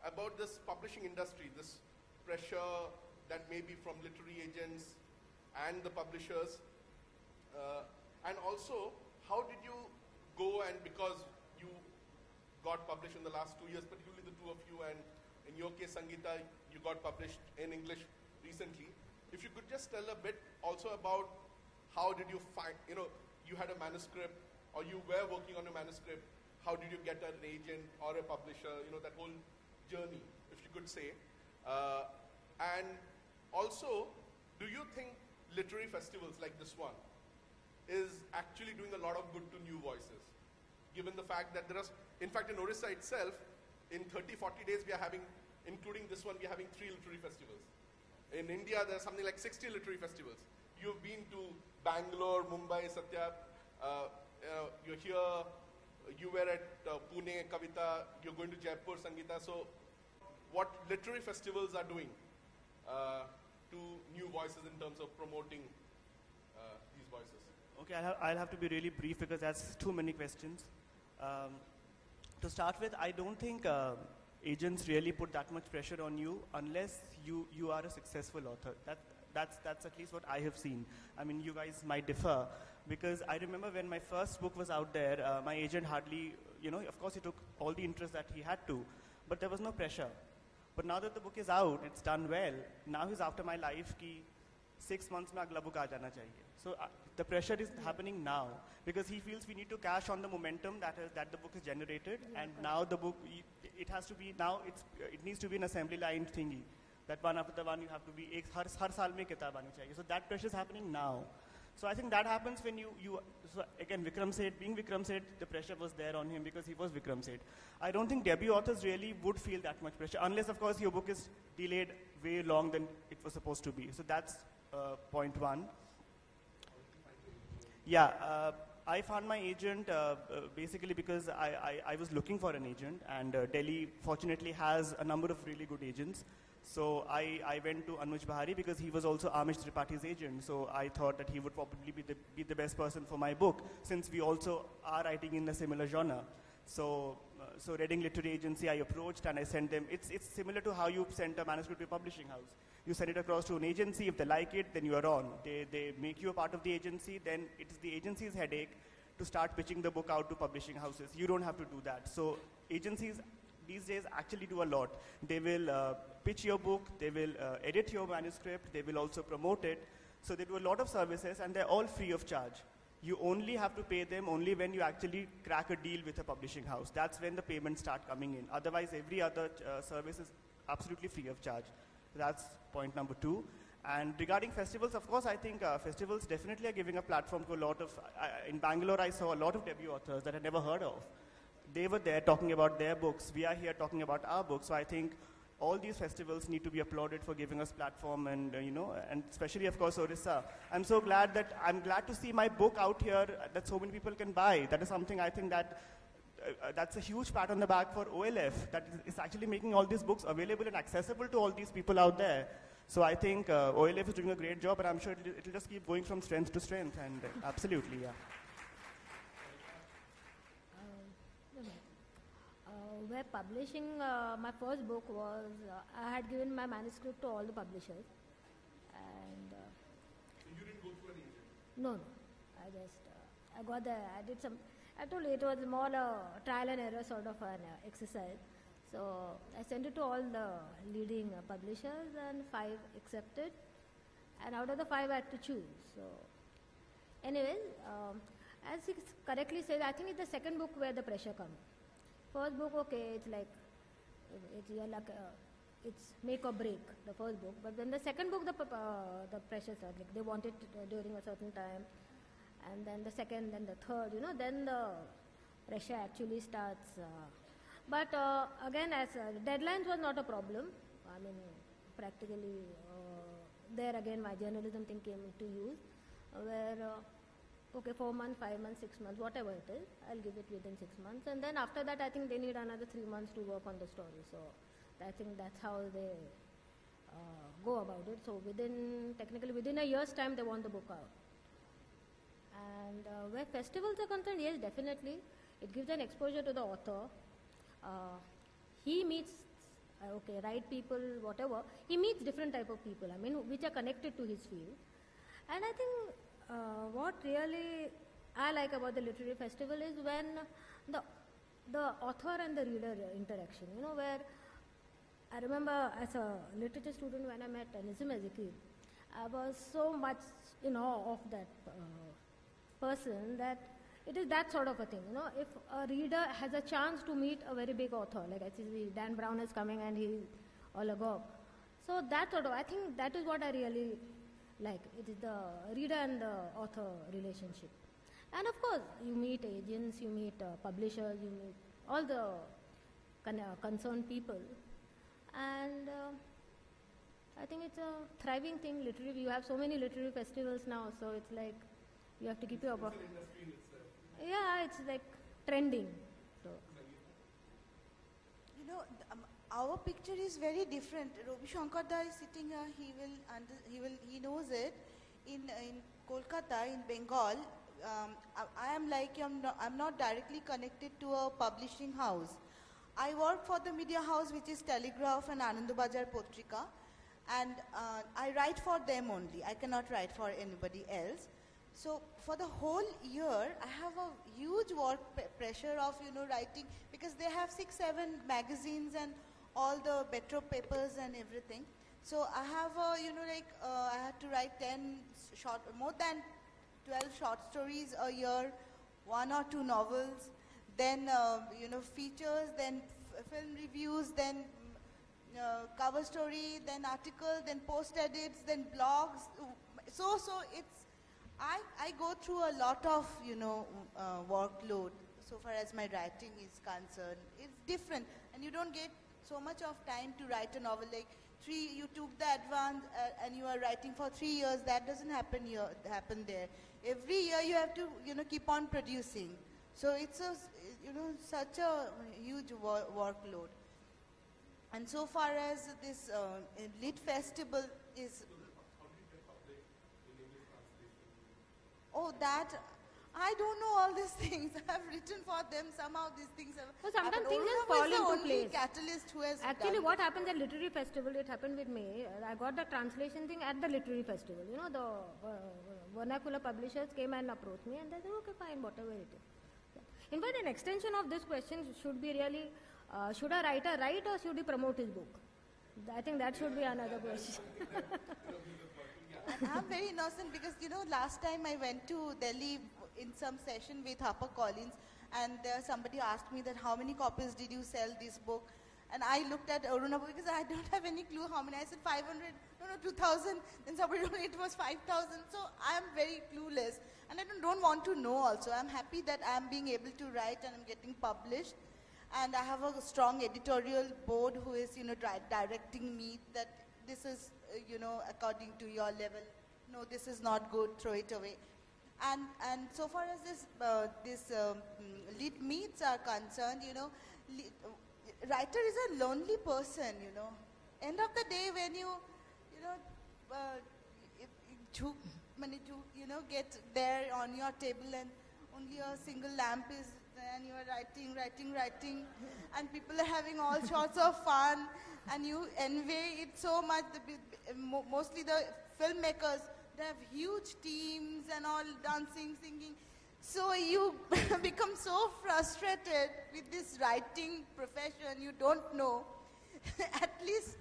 about this publishing industry, this pressure that may be from literary agents and the publishers, and also how did you go, and because you got published in the last 2 years, particularly the two of you, and in your case, Sangeeta, you got published in English recently. If you could just tell a bit also about how did you find, you had a manuscript or you were working on a manuscript, how did you get an agent or a publisher, that whole journey, if you could say. And also, do you think literary festivals like this one is actually doing a lot of good to new voices? Given the fact that there are, in fact in Orissa itself, in 30-40 days we are having, including this one, we are having 3 literary festivals. In India, there are something like 60 literary festivals. You've been to Bangalore, Mumbai, Satya, you're here, you were at Pune, Kavita, you're going to Jaipur, Sangeeta. So what literary festivals are doing to new voices in terms of promoting these voices? Okay, I'll have to be really brief because that's too many questions. To start with, I don't think agents really put that much pressure on you unless you are a successful author. That's at least what I have seen. I mean, you guys might differ, because I remember when my first book was out there, my agent hardly, of course he took all the interest that he had to, but there was no pressure. But now that the book is out, it's done well, now he's after my life ki 6 months mein agla book aa jana chahiye. So the pressure is happening now because he feels we need to cash on the momentum that the book is generated, and now the book, it has to be, now it needs to be an assembly line thingy. That one after the one you have to be, har saal mein kitab aani chahiye. So that pressure is happening now. So I think that happens when so again, Vikram Seth, being Vikram Seth, the pressure was there on him because he was Vikram Seth. I don't think debut authors really would feel that much pressure, unless of course your book is delayed way long than it was supposed to be. So that's point one. Yeah, I found my agent basically because I was looking for an agent, and Delhi fortunately has a number of really good agents. So I went to Anuj Bahari because he was also Amish Tripaঠি's agent. So I thought that he would probably be the best person for my book, since we also are writing in a similar genre. So Reading Literary Agency, I approached and I sent them. It's similar to how you send a manuscript to a publishing house. You send it across to an agency. If they like it, then you are on. They make you a part of the agency. Then it is the agency's headache to start pitching the book out to publishing houses. You don't have to do that. So agencies these days actually do a lot. They will pitch your book, they will edit your manuscript, they will also promote it. So they do a lot of services, and they're all free of charge. you only have to pay them only when you actually crack a deal with a publishing house. That's when the payments start coming in. Otherwise, every other service is absolutely free of charge. That's point number 2. And regarding festivals, of course, I think festivals definitely are giving a platform to a lot of, in Bangalore, I saw a lot of debut authors that I never heard of. They were there talking about their books. We are here talking about our books. So I think all these festivals need to be applauded for giving us platform, and and especially, of course, Orissa. I'm glad to see my book out here that so many people can buy. That is something I think that's a huge pat on the back for OLF, that is actually making all these books available and accessible to all these people out there. So I think OLF is doing a great job, and I'm sure it'll just keep going from strength to strength, and absolutely, yeah. Where publishing my first book was, I had given my manuscript to all the publishers, and You didn't go through any agent? no, I just I got there. I did some. I told you it was more a trial and error sort of an exercise. So I sent it to all the leading publishers, and 5 accepted, and out of the 5 I had to choose. So, anyways, as he correctly said, I think it's the second book where the pressure comes. First book, okay, it's like it's make or break, the first book. But then the second book, the pressure starts. Like they want it during a certain time, and then the second, then the third. Then the pressure actually starts. But again, as deadlines was not a problem. I mean, practically there again my journalism thing came into use, where okay, 4 months, 5 months, 6 months, whatever it is, I'll give it within 6 months, and then after that I think they need another 3 months to work on the story. So I think that's how they go about it. So technically within a year's time they want the book out. And where festivals are concerned, yes, definitely, it gives an exposure to the author. He meets, right people, whatever. He meets different type of people, I mean, which are connected to his field. And I think what really I like about the literary festival is when the author and the reader interaction, where I remember as a literature student when I met Nizam as a kid, I was so much in awe of that person that it is that sort of a thing, if a reader has a chance to meet a very big author, like I see Dan Brown is coming and he's all agog. So that sort of, I think that is what I really like. It is the reader and the author relationship. And of course, you meet agents, you meet publishers, you meet all the concerned people. And I think it's a thriving thing, literary. You have so many literary festivals now, so it's like you have to keep your... Yeah, it's like trending. So. Our picture is very different. Ravi Shankar Da is sitting here. He knows it. In Kolkata, in Bengal, I am like I'm not directly connected to a publishing house. I work for the media house, which is Telegraph and Anandabajar Potrika, and I write for them only. I cannot write for anybody else. So for the whole year, I have a huge work pressure of writing, because they have 6, 7 magazines and all the metro papers and everything. So I have I had to write more than 12 short stories a year, 1 or 2 novels, then features, then film reviews, then cover story, then article, then post edits, then blogs. So it's I go through a lot of workload so far as my writing is concerned. It's different, and you don't get so much of time to write a novel. Like you took the advance and you are writing for 3 years. That doesn't happen there. Every year you have to keep on producing. So it's such a huge workload. And so far as this Lit Festival is... Oh, that... I don't know all these things. I have written for them. Somehow these things have... So sometimes things just fall into place. Catalyst who has Actually, what happened at Literary Festival, it happened with me. I got the translation thing at the Literary Festival. The vernacular publishers came and approached me, and they said, okay, fine, whatever it is. In fact, an extension of this question should be really, should a writer write or should he promote his book? I think that should be another question. I'm very innocent because, last time I went to Delhi in some session with HarperCollins, and there somebody asked me that how many copies did you sell this book? And I looked at Aruna because I don't have any clue how many. I said 500, no, 2,000. Then somebody told me it was 5,000. So I am very clueless. And I don't want to know also. I'm happy that I'm being able to write and I'm getting published. And I have a strong editorial board who is, directing me that this is, according to your level. No, this is not good, throw it away. And so far as this lit meets are concerned, writer is a lonely person, End of the day, when you get there on your table and only a single lamp is there and you are writing, and people are having all sorts of fun, and you envy it so much. Mostly the filmmakers, they have huge teams and all dancing, singing. So you become so frustrated with this writing profession, you don't know. At least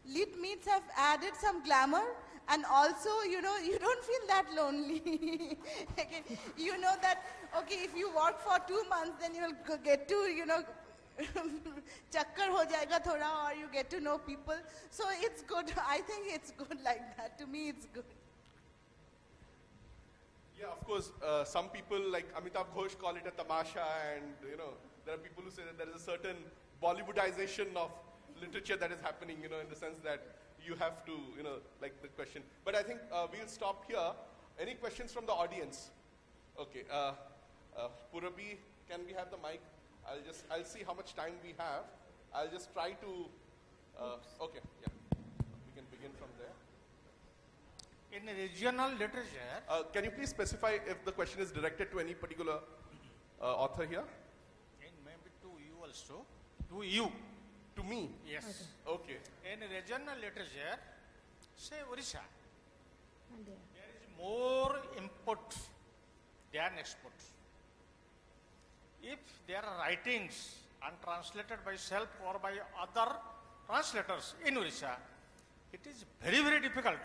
lit meets have added some glamour, and also, you don't feel that lonely. Okay. You know that, okay, if you work for 2 months, then you'll get to, chakkar ho jayega thoda, or you get to know people. So it's good. I think it's good like that. To me, it's good. Yeah, of course, some people like Amitabh Ghosh call it a tamasha, and there are people who say that there is a certain Bollywoodization of literature that is happening, in the sense that you have to, like the question. But I think we'll stop here. Any questions from the audience? Okay, Purabi, can we have the mic? I'll see how much time we have. I'll just try to, okay, yeah. We can begin from there. In regional literature, can you please specify if the question is directed to any particular author here? and maybe to you also, to you. To me? Yes. Okay. In regional literature, say Orissa, And there. there is more input than export. If there are writings untranslated by self or by other translators in Orissa, it is very, very difficult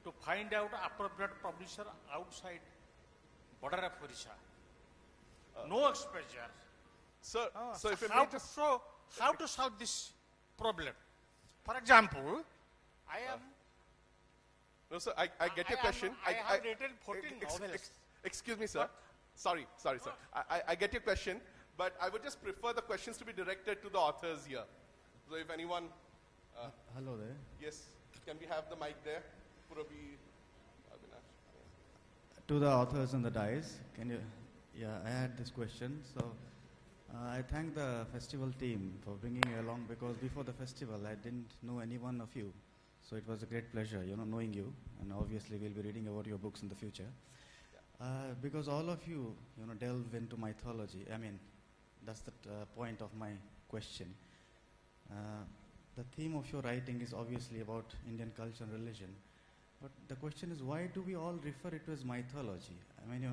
to find out appropriate publisher outside border of Orissa. No exposure. Sir, so if you how, may just... how to solve this problem? For example, I am... No, sir, I get your question. I have written 14 novels. Excuse me, sir. Sorry, sir. I get your question, but I would just prefer the questions to be directed to the authors here. So if anyone... Hello there. Yes, can we have the mic there? Purabi, Avinash. To the authors on the dais, I had this question. So I thank the festival team for bringing me along, because before the festival I didn't know any one of you. So it was a great pleasure, knowing you, and obviously we'll be reading about your books in the future. Because all of you, delve into mythology. I mean, that's the point of my question. The theme of your writing is obviously about Indian culture and religion. But the question is, why do we all refer it to as mythology? I mean,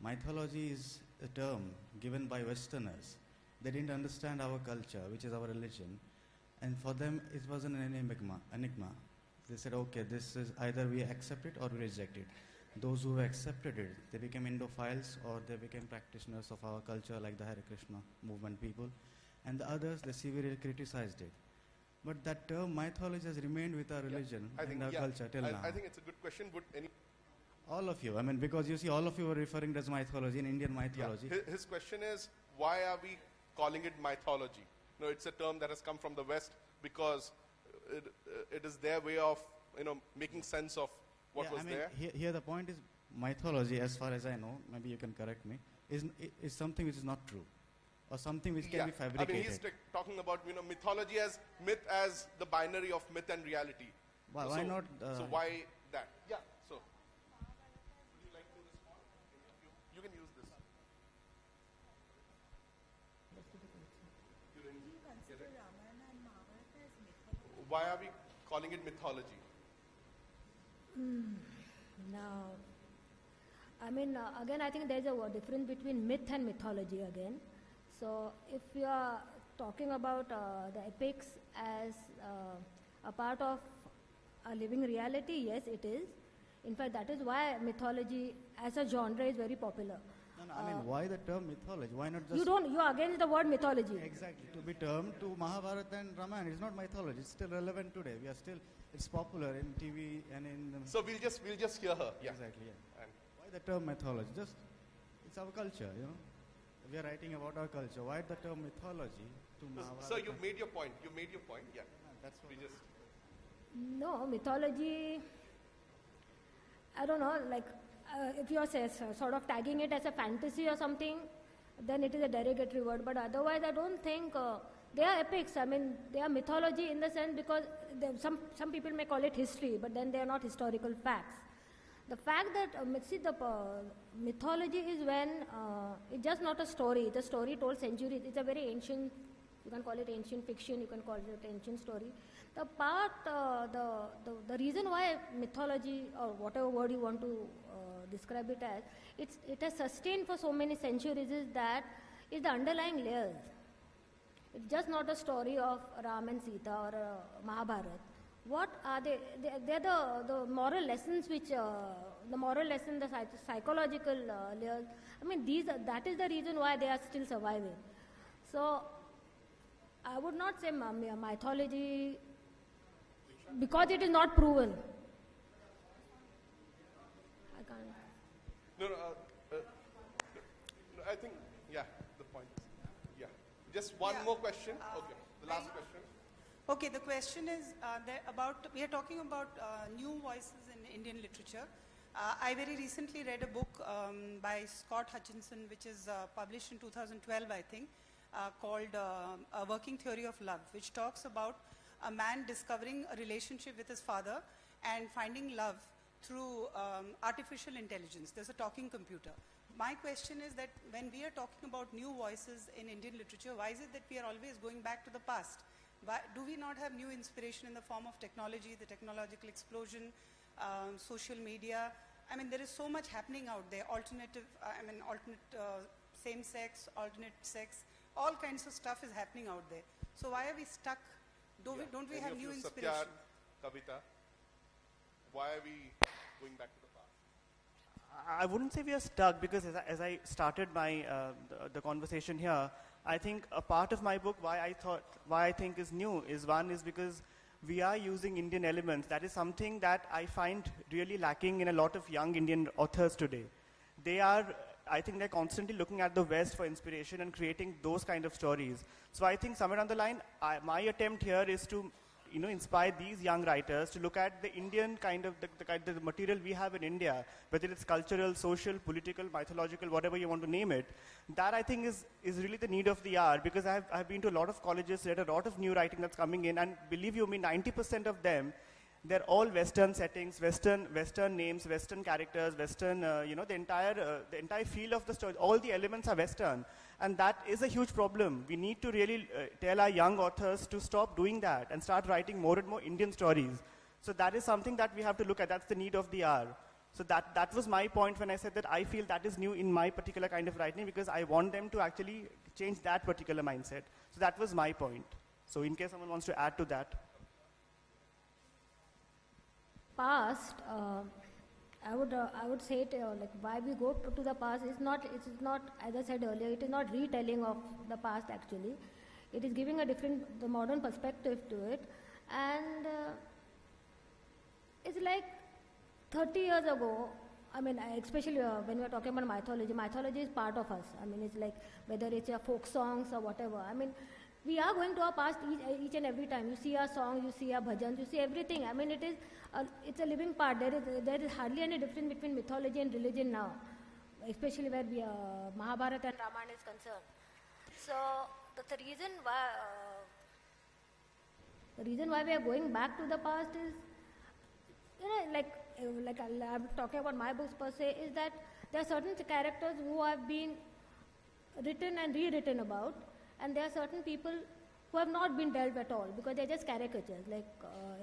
mythology is a term given by Westerners. They didn't understand our culture, which is our religion. And for them, it was an enigma. They said, okay, this is either we accept it or we reject it. Those who accepted it, they became Indophiles, or they became practitioners of our culture, like the Hare Krishna movement people. And the others, they severely criticized it. But that term mythology has remained with our religion and our culture till now. I think it's a good question. Would any... All of you, I mean, because you see, all of you are referring to as mythology, in Indian mythology. Yeah. His question is, why are we calling it mythology? No, it's a term that has come from the West because it is their way of, making sense of what was there. Here the point is, mythology, as far as I know, maybe you can correct me, is something which is not true, or something which can be fabricated. I mean, he's talking about, mythology as myth, as the binary of myth and reality. Well, why not? So why that? Yeah. So, would you like to respond? You can use this. Why are we calling it mythology? Now, I mean, again, I think there's a difference between myth and mythology again. So, if you are talking about the epics as a part of a living reality, yes, it is. In fact, that is why mythology as a genre is very popular. No, I mean, why the term mythology? Why not just... You're against the word mythology. Exactly. To be termed to Mahabharata and Ramayana, it's not mythology. It's still relevant today. It's popular in TV and in... So we'll just hear her. Yeah. Exactly, yeah. And Why the term mythology? It's our culture, you know. We are writing about our culture. Why the term mythology to Mahabharata? so you made your point. Yeah. That's what No, mythology, I don't know, like if you're sort of tagging it as a fantasy or something, then it is a derogatory word. But otherwise, I don't think they are epics. I mean, they are mythology in the sense because some people may call it history, but then they are not historical facts. The fact that, mythology is when it's just not a story, it's a story told centuries. It's a very ancient, you can call it ancient fiction, you can call it ancient story. The reason why mythology, or whatever word you want to describe it as, it has sustained for so many centuries is the underlying layers. It's just not a story of Ram and Sita or Mahabharata. What are they? They're the moral lessons the psychological layers. I mean, that is the reason why they are still surviving. So, I would not say mythology because it is not proven. I can't. no, I think, yeah, the point. Yeah. Just one more question. Okay. The last question. Okay, the question is we are talking about new voices in Indian literature. I very recently read a book by Scott Hutchinson, which is published in 2012, I think, called A Working Theory of Love, which talks about a man discovering a relationship with his father and finding love through artificial intelligence. There's a talking computer. My question is that when we are talking about new voices in Indian literature, why is it that we are always going back to the past? Why, do we not have new inspiration in the form of technology, the technological explosion, social media? I mean, there is so much happening out there, alternate same-sex, alternate sex, all kinds of stuff is happening out there. So why are we stuck? Don't we have new inspiration? Satya, Kavita, why are we going back to the past? I wouldn't say we are stuck because as I started my the conversation here, I think a part of my book why I think is new is because we are using Indian elements. That is something that I find really lacking in a lot of young Indian authors today. I think they're constantly looking at the West for inspiration and creating those kind of stories. So I think somewhere down the line, my attempt here is to inspire these young writers to look at the Indian kind of the material we have in India, whether it's cultural, social, political, mythological, whatever you want to name it. That I think is really the need of the hour, because I've been to a lot of colleges, read a lot of new writing that's coming in, and believe you me, 90% of them, they're all Western settings, Western names, Western characters, Western, the entire feel of the story. All the elements are Western, and that is a huge problem. We need to really tell our young authors to stop doing that and start writing more and more Indian stories. So that is something that we have to look at. That's the need of the hour. So that was my point when I said that I feel that is new in my particular kind of writing, because I want them to actually change that particular mindset. So that was my point. So in case someone wants to add to that. Past, I would say it, like why we go to the past is not, as I said earlier, it is not retelling of the past actually. It is giving the modern perspective to it. And it's like 30 years ago, I mean, especially when we are talking about mythology is part of us. I mean, it's like whether it's your folk songs or whatever. I mean, we are going to our past each and every time. You see our songs, you see our bhajans, you see everything. I mean, it's a living part. There is hardly any difference between mythology and religion now, especially where Mahabharata and Ramayana is concerned. So the reason why we are going back to the past is, like I'm talking about my books per se, is that there are certain characters who have been written and rewritten about, and there are certain people who have not been dealt at all because they're just caricatures. Like,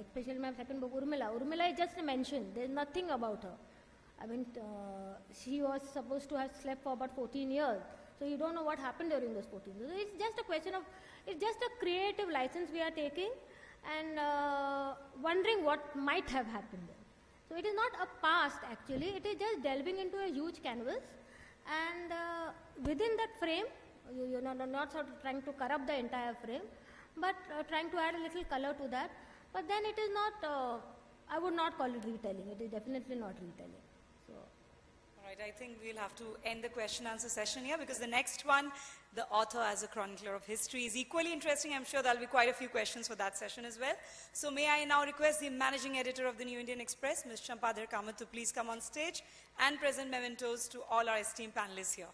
especially my second book, Urmila. Urmila is just a mention. There's nothing about her. I mean, she was supposed to have slept for about 14 years. So you don't know what happened during those 14 years. So it's just a question of, it's just a creative license we are taking and wondering what might have happened there. So it is not a past actually, it is just delving into a huge canvas, and within that frame, you're not sort of trying to corrupt the entire frame, but trying to add a little color to that. But then it is not, I would not call it retelling, it is definitely not retelling. So. All right, I think we'll have to end the question answer session here because the next one, the author as a chronicler of history, is equally interesting. I'm sure there'll be quite a few questions for that session as well. So may I now request the managing editor of the New Indian Express, Ms. Champadhar Kamath, to please come on stage and present mementos to all our esteemed panelists here.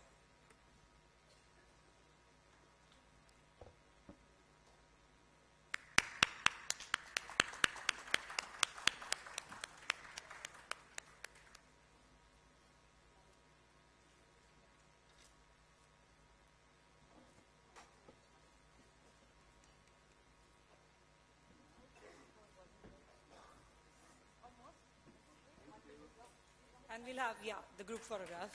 And we'll have, the group photograph.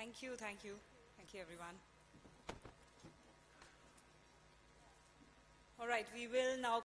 Thank you, thank you. Thank you, everyone. All right, we will now